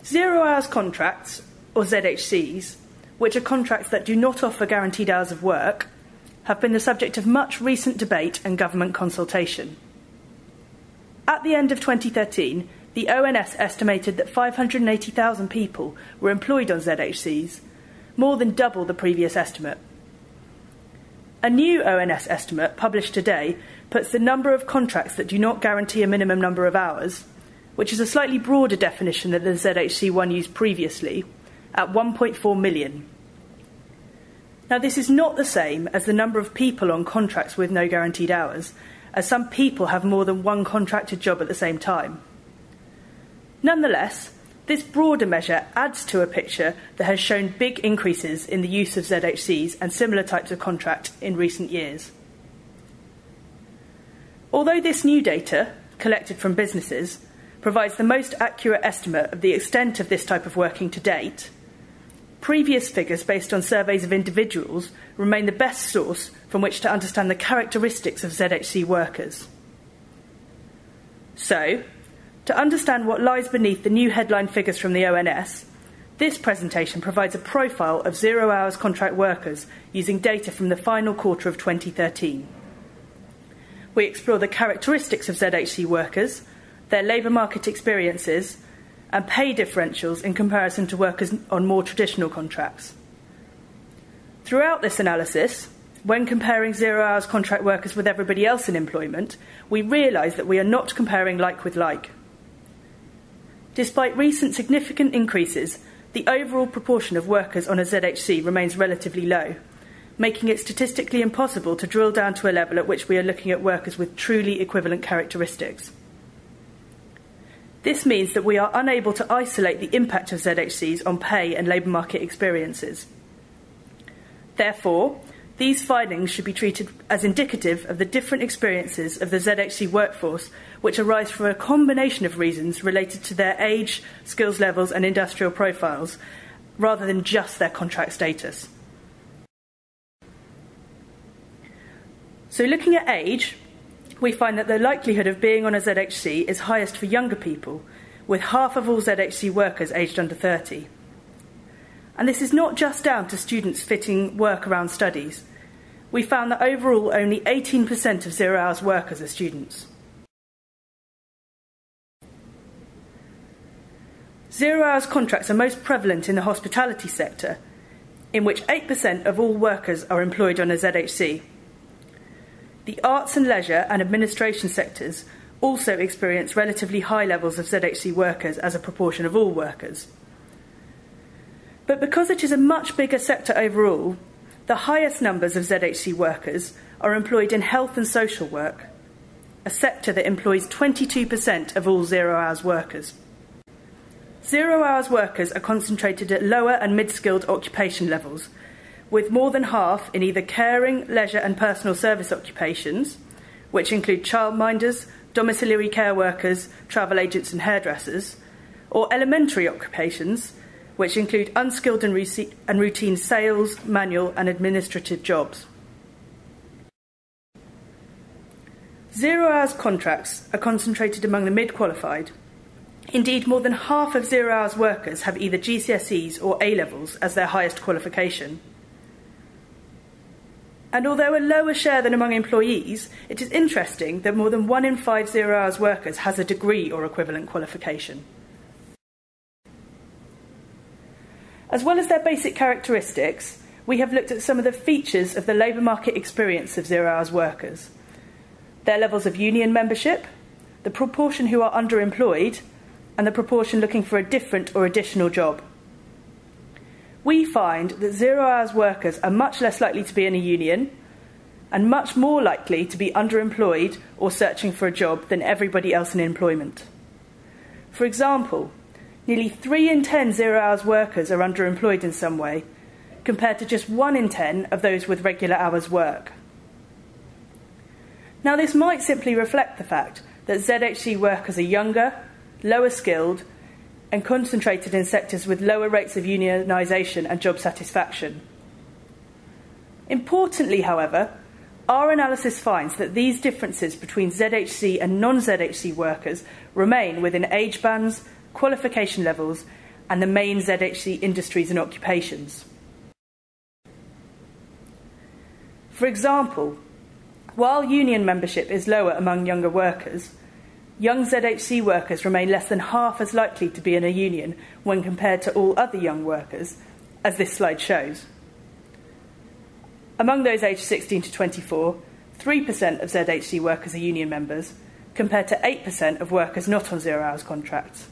0-hours contracts, or ZHCs, which are contracts that do not offer guaranteed hours of work, have been the subject of much recent debate and government consultation. At the end of 2013, the ONS estimated that 580,000 people were employed on ZHCs, more than double the previous estimate. A new ONS estimate published today puts the number of contracts that do not guarantee a minimum number of hours, which is a slightly broader definition than the ZHC one used previously, at 1.4 million. Now, this is not the same as the number of people on contracts with no guaranteed hours, as some people have more than one contracted job at the same time. Nonetheless, this broader measure adds to a picture that has shown big increases in the use of ZHCs and similar types of contract in recent years. Although this new data, collected from businesses, provides the most accurate estimate of the extent of this type of working to date, previous figures based on surveys of individuals remain the best source from which to understand the characteristics of ZHC workers. So, to understand what lies beneath the new headline figures from the ONS, this presentation provides a profile of 0-hours contract workers using data from the final quarter of 2013. We explore the characteristics of ZHC workers, their labour market experiences, and pay differentials in comparison to workers on more traditional contracts. Throughout this analysis, when comparing 0-hours contract workers with everybody else in employment, we realise that we are not comparing like with like. Despite recent significant increases, the overall proportion of workers on a ZHC remains relatively low, making it statistically impossible to drill down to a level at which we are looking at workers with truly equivalent characteristics. This means that we are unable to isolate the impact of ZHCs on pay and labour market experiences. Therefore, these findings should be treated as indicative of the different experiences of the ZHC workforce, which arise from a combination of reasons related to their age, skills levels and industrial profiles, rather than just their contract status. So looking at age, we find that the likelihood of being on a ZHC is highest for younger people, with half of all ZHC workers aged under 30. And this is not just down to students fitting work around studies. We found that overall only 18% of 0-hours workers are students. 0-hours contracts are most prevalent in the hospitality sector, in which 8% of all workers are employed on a ZHC. The arts and leisure and administration sectors also experience relatively high levels of ZHC workers as a proportion of all workers. But because it is a much bigger sector overall, the highest numbers of ZHC workers are employed in health and social work, a sector that employs 22% of all 0-hours workers. 0-hours workers are concentrated at lower and mid-skilled occupation levels, with more than half in either caring, leisure and personal service occupations, which include childminders, domiciliary care workers, travel agents and hairdressers, or elementary occupations, which include unskilled and routine sales, manual and administrative jobs. 0-hours contracts are concentrated among the mid-qualified. Indeed, more than half of 0-hours workers have either GCSEs or A-levels as their highest qualification. And although a lower share than among employees, it is interesting that more than 1 in 5 0-hours workers has a degree or equivalent qualification. As well as their basic characteristics, we have looked at some of the features of the labour market experience of 0-hours workers: their levels of union membership, the proportion who are underemployed, and the proportion looking for a different or additional job. We find that 0-hours workers are much less likely to be in a union and much more likely to be underemployed or searching for a job than everybody else in employment. For example, nearly 3 in 10 0-hours workers are underemployed in some way, compared to just 1 in 10 of those with regular hours work. Now, this might simply reflect the fact that ZHC workers are younger, lower skilled, and concentrated in sectors with lower rates of unionisation and job satisfaction. Importantly, however, our analysis finds that these differences between ZHC and non-ZHC workers remain within age bands, qualification levels, and the main ZHC industries and occupations. For example, while union membership is lower among younger workers, young ZHC workers remain less than half as likely to be in a union when compared to all other young workers, as this slide shows. Among those aged 16 to 24, 3% of ZHC workers are union members, compared to 8% of workers not on zero-hours contracts.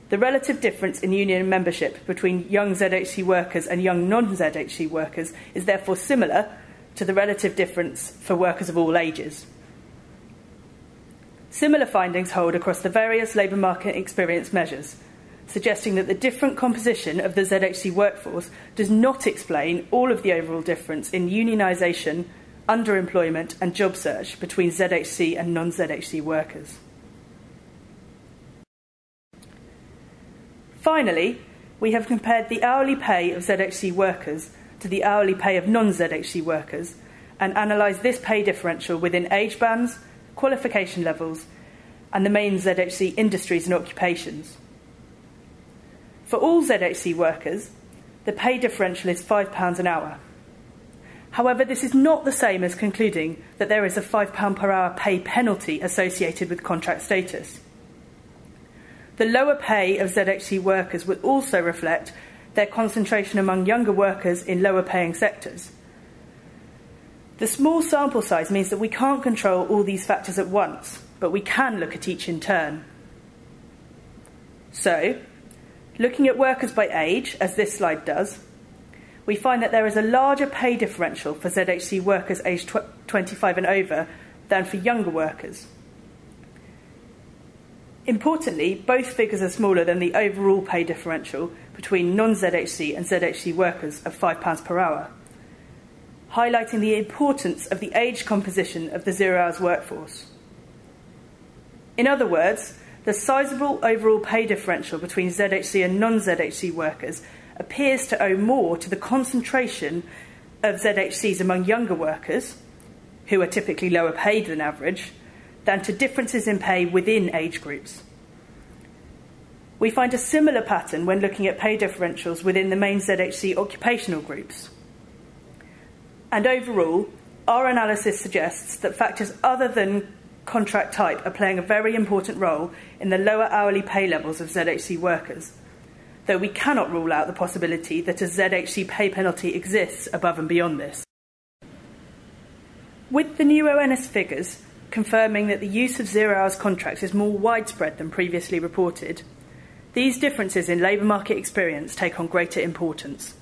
The relative difference in union membership between young ZHC workers and young non-ZHC workers is therefore similar to the relative difference for workers of all ages. Similar findings hold across the various labour market experience measures, suggesting that the different composition of the ZHC workforce does not explain all of the overall difference in unionisation, underemployment and job search between ZHC and non-ZHC workers. Finally, we have compared the hourly pay of ZHC workers to the hourly pay of non-ZHC workers and analysed this pay differential within age bands, qualification levels and the main ZHC industries and occupations. For all ZHC workers, the pay differential is £5 an hour. However, this is not the same as concluding that there is a £5 per hour pay penalty associated with contract status. The lower pay of ZHC workers will also reflect their concentration among younger workers in lower paying sectors. The small sample size means that we can't control all these factors at once, but we can look at each in turn. So, looking at workers by age, as this slide does, we find that there is a larger pay differential for ZHC workers aged 25 and over than for younger workers. Importantly, both figures are smaller than the overall pay differential between non-ZHC and ZHC workers of £5 per hour, highlighting the importance of the age composition of the zero-hours workforce. In other words, the sizable overall pay differential between ZHC and non-ZHC workers appears to owe more to the concentration of ZHCs among younger workers, who are typically lower paid than average, than to differences in pay within age groups. We find a similar pattern when looking at pay differentials within the main ZHC occupational groups. And overall, our analysis suggests that factors other than contract type are playing a very important role in the lower hourly pay levels of ZHC workers, though we cannot rule out the possibility that a ZHC pay penalty exists above and beyond this. With the new ONS figures confirming that the use of zero-hours contracts is more widespread than previously reported, these differences in labour market experience take on greater importance.